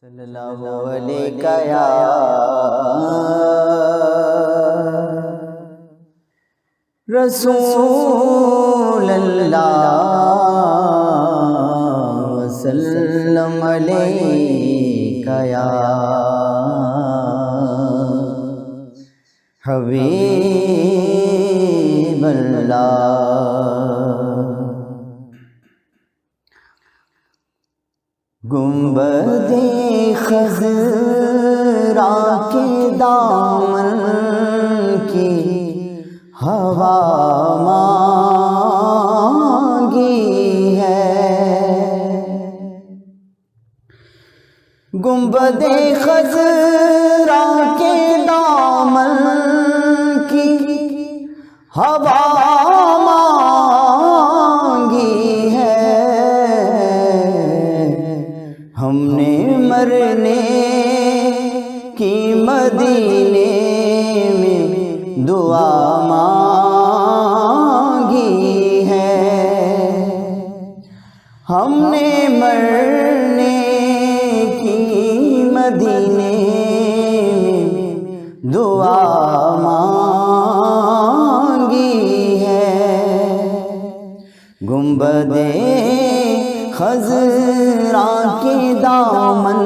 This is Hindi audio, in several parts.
सल्लल्लाहु अलैका या रसूल अल्लाह वसल्लम अलैका या हबीब अल्लाह। गुंबदे खज़रा के दामन की हवा मांगी है। गुंबदे खज़रा के दामन की हवा हमने मरने की मदीने में दुआ मांगी है। हमने मरने की मदीने में दुआ मांगी है। गुंबदे खज़रा के दामन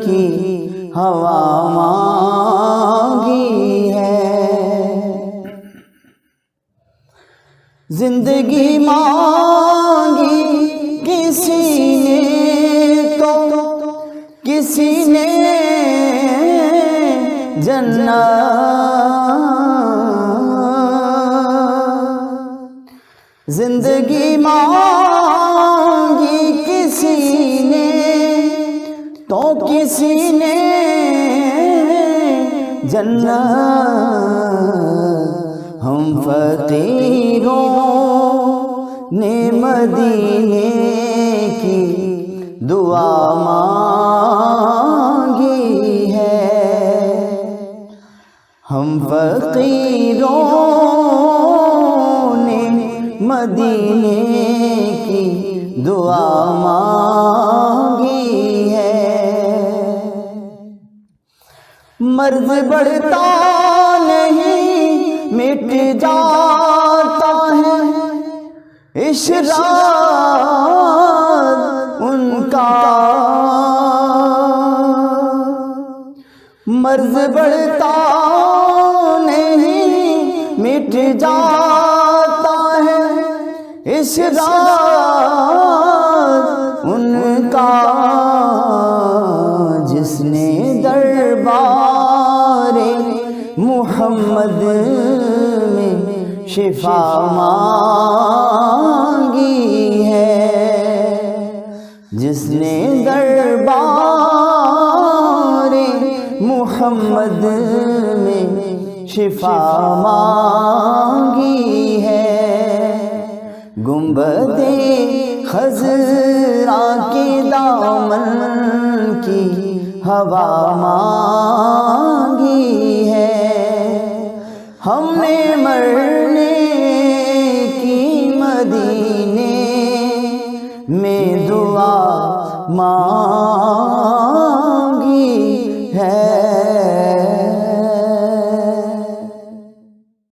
की हवा मांगी है। जिंदगी मांगी किसी ने तो किसी ने जन्नत। जिंदगी मांगी किसी ने तो किसी ने जन्नत। हम फकीरों ने मदीने की दुआ मांगी है। हम फकीरों ने मदीने की दुआ मांगी है। मर्ज़ बढ़ता नहीं मिट जाता है इशरात उनका। मर्ज़ बढ़ता नहीं मिट जाता है इशरात उनका। जिसने दरबारे मुहम्मद में शिफा मांगी है। जिसने दरबारे मुहम्मद में शिफा मांगी है। गुंबदे खज़रा के दामन की हवा मांगी है। हमने मरने की मदीने में दुआ मांगी